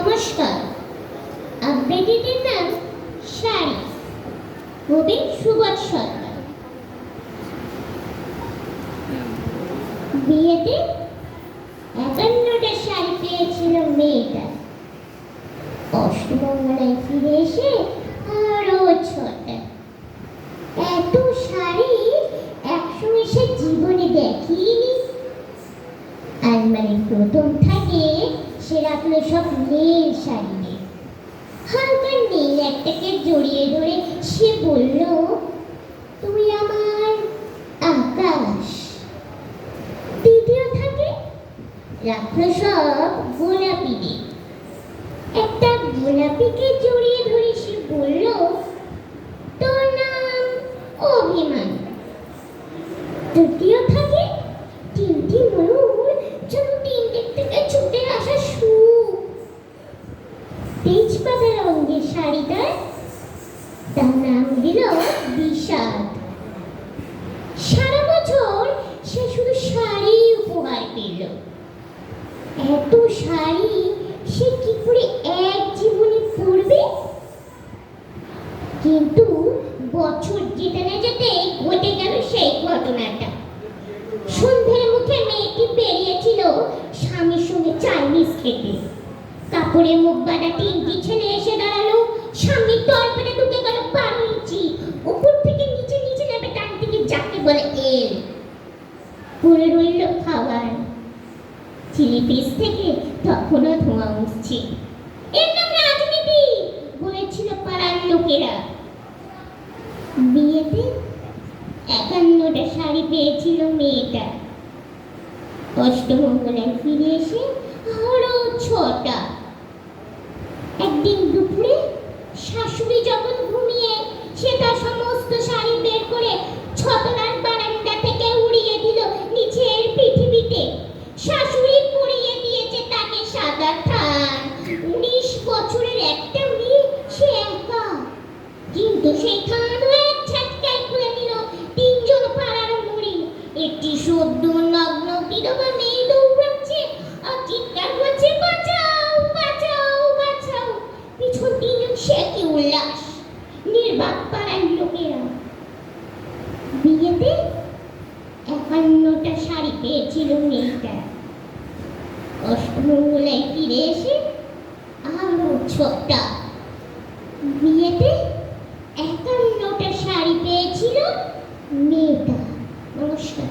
নমস্কার। আবৃত্তিটির নাম শাড়ি, কবি সুবোধ সরকার। বিয়েতে 51টা শাড়ি পেয়েছিল মেয়েটা। অষ্টমঙ্গলায় ফিরে এসে আরো 6টা। এত শাড়ি একসঙ্গে সে জীবনে দেখিনি। আলমারির প্রথম থাকে সে রাখলো সব নীল শাড়ি নিয়ে। হালকা নীল একটাকে জড়িয়ে ধরে সে বলল, তুই আমার আকাশ। দ্বিতীয় থাকে রাখলো সব গোলাপি নিয়ে। একটা গোলাপিকে জড়িয়ে ধরে সে বলল, তোর নাম অভিমান। তৃতীয় থাকে তিনটি ময়ূর যেন তিন দিক থেকে ছুটে আসা সুখ। তেজপাতা রঙের শাড়িটার তার নাম দিল বিষাদ। সারা বছর সে শুধু শাড়ি উপহার পেল। এত শাড়ি সে কি করে এক জীবনে পরবে? কিন্তু বছর যেতে না যেতে ঘটে গেল সেই ঘটনাটা। সন্ধ্যের মুখে মেয়েটি বেরিয়েছিল স্বামীর সঙ্গে চাইনিজ খেতে। কাপড়ে মুখ বাঁধা 3টি ছেলে এসে দাঁড়ালো। স্বামীর তলপেটে ঢুকে গেল 12 ইঞ্চি। উপর থেকে নিচে নিচে নেমে ডান দিকে যাকে বলে এল। পড়ে রইল খাবার। চিলি পিস থেকে তখনও ধোঁয়া উঠছে। এর নাম রাজনীতি বলেছিল পাড়ার লোকেরা। বিয়েতে 51টা শাড়ি পেয়েছিল মেয়েটা। অষ্টমঙ্গলায় ফিরে এসে আরো 6টা। একদিন দুপুরে শাশুড়ি যখন ঘুমিয়ে, সে তার সমস্ত শাড়ি বের করে ছতলার বারান্দা থেকে উড়িয়ে দিল নিচের পৃথিবীতে। শাশুড়ি পরিয়ে দিয়েছে তাকে সাদা থান। 19 বছরের একটা মেয়ে, সে একা। কিন্তু সেই থানও এক ঝটকায় খুলে নিল 3জন পাড়ার মুড়ি। একটি সদ্য নগ্ন বিধবা মেয়ে দৌড়াচ্ছে আর চিৎকার করছে, বাঁচাও বাঁচাও বাঁচাও। পিছন 3জন, সে কি উল্লাস! নির্বাক পাড়ার লোকেরা। বিয়েতে 51টা শাড়ি পেয়েছিল মেয়েটা। অষ্টমঙ্গলায় ফিরে এসে আরো 6টা। বিয়েতে 51টা শাড়ি পেয়েছিল মেয়েটা। নমস্কার।